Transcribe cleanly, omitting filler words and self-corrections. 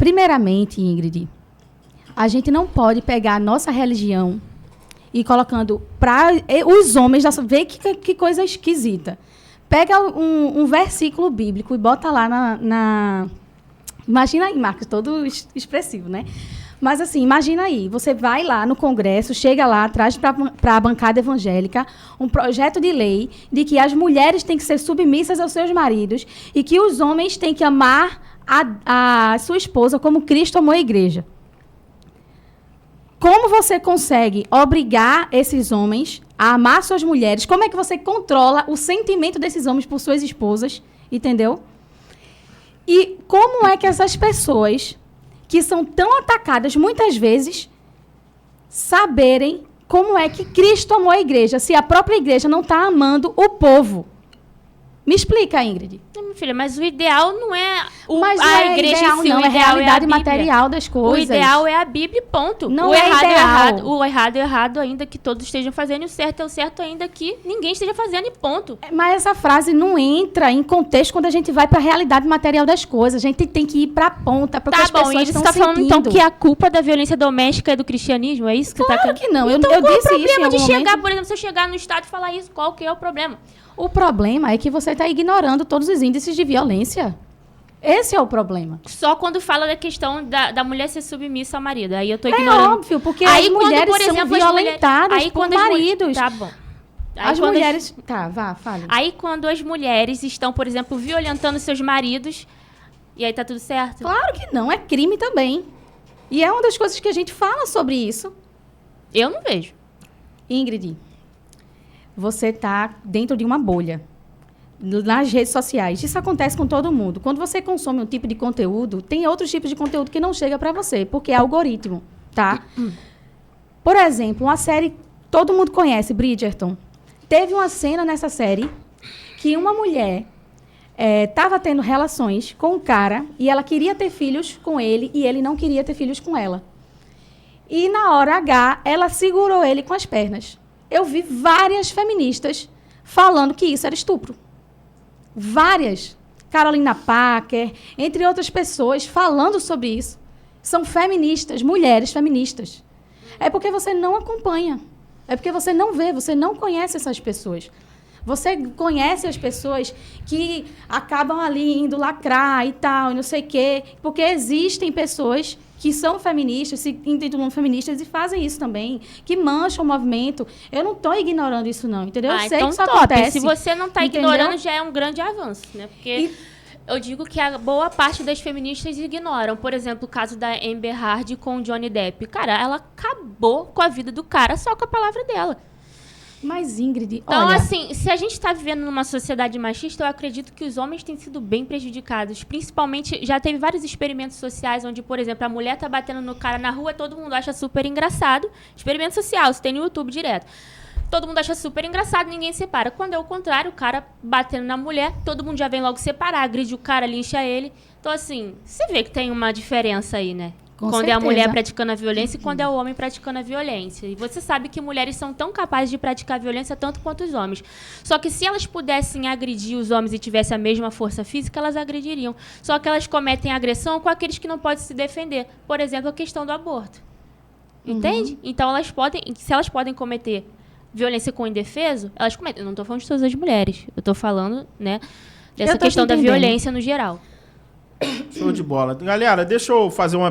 Primeiramente, Ingrid, a gente não pode pegar a nossa religião e colocando para os homens, vê que coisa esquisita. Pega um versículo bíblico e bota lá na... Imagina aí, Marcos, todo expressivo, né? Mas, assim, imagina aí, você vai lá no Congresso, chega lá, traz para a bancada evangélica um projeto de lei de que as mulheres têm que ser submissas aos seus maridos e que os homens têm que amar a sua esposa como Cristo amou a igreja. Como você consegue obrigar esses homens a amar suas mulheres? Como é que você controla o sentimento desses homens por suas esposas? Entendeu? E como é que essas pessoas, que são tão atacadas muitas vezes, saberem como é que Cristo amou a igreja, se a própria igreja não está amando o povo? Me explica, Ingrid. Minha filha, mas o ideal não é a igreja ideal, em si, não, é a realidade material das coisas. O ideal é a Bíblia, ponto. Não o errado é errado. O errado é errado ainda que todos estejam fazendo, e o certo é o certo ainda que ninguém esteja fazendo, e ponto. Mas essa frase não entra em contexto quando a gente vai para a realidade material das coisas. A gente tem que ir para a ponta, para o que as pessoas estão sentindo. Tá bom, e você está falando, então, que a culpa da violência doméstica é do cristianismo? É isso que você está querendo? Claro que não. Então, eu disse isso em algum momento. Qual é o problema de chegar, por exemplo, se eu chegar no Estado e falar isso? Qual que é o problema? O problema é que você está ignorando todos os índices de violência. Esse é o problema. Só quando fala da questão da mulher ser submissa ao marido. Aí eu estou ignorando. É óbvio, porque aí, as mulheres por exemplo, são violentadas por maridos. Tá bom. Aí as mulheres... Tá, vá, fale. Aí quando as mulheres estão, por exemplo, violentando seus maridos, e aí tá tudo certo? Claro que não, é crime também. E é uma das coisas que a gente fala sobre isso. Eu não vejo. Ingrid, você está dentro de uma bolha nas redes sociais. Isso acontece com todo mundo. Quando você consome um tipo de conteúdo, tem outros tipos de conteúdo que não chega para você, porque é algoritmo, tá? Por exemplo, uma série todo mundo conhece, Bridgerton. Teve uma cena nessa série que uma mulher estava tendo relações com um cara e ela queria ter filhos com ele e ele não queria ter filhos com ela. E na hora H, ela segurou ele com as pernas. Eu vi várias feministas falando que isso era estupro. Várias. Carolina Packer, entre outras pessoas, falando sobre isso. São feministas, mulheres feministas. É porque você não acompanha. É porque você não vê, você não conhece essas pessoas. Você conhece as pessoas que acabam ali indo lacrar e tal, e não sei o quê. Porque existem pessoas que são feministas, se intitulam feministas e fazem isso também, que mancham o movimento. Eu não estou ignorando isso, não, entendeu? Eu sei então que isso acontece. Se você não está ignorando, já é um grande avanço, né? Porque eu digo que a boa parte das feministas ignoram. Por exemplo, o caso da Amber Heard com o Johnny Depp. Cara, ela acabou com a vida do cara só com a palavra dela. Mas, Ingrid, então, olha... assim, se a gente está vivendo numa sociedade machista, eu acredito que os homens têm sido bem prejudicados. Principalmente, já teve vários experimentos sociais onde, por exemplo, a mulher tá batendo no cara na rua, todo mundo acha super engraçado. Experimento social, isso tem no YouTube direto. Todo mundo acha super engraçado, ninguém separa. Quando é o contrário, o cara batendo na mulher, todo mundo já vem logo separar, agride o cara, lincha ele. Então, assim, você vê que tem uma diferença aí, né? Quando é a mulher praticando a violência e quando é o homem praticando a violência. E você sabe que mulheres são tão capazes de praticar violência tanto quanto os homens. Só que se elas pudessem agredir os homens e tivessem a mesma força física, elas agrediriam. Só que elas cometem agressão com aqueles que não podem se defender. Por exemplo, a questão do aborto. Entende? Então, se elas podem cometer violência com o indefeso, elas cometem. Eu não estou falando de todas as mulheres. Eu estou falando, né, dessa questão da violência no geral. Show de bola. Galera, deixa eu fazer uma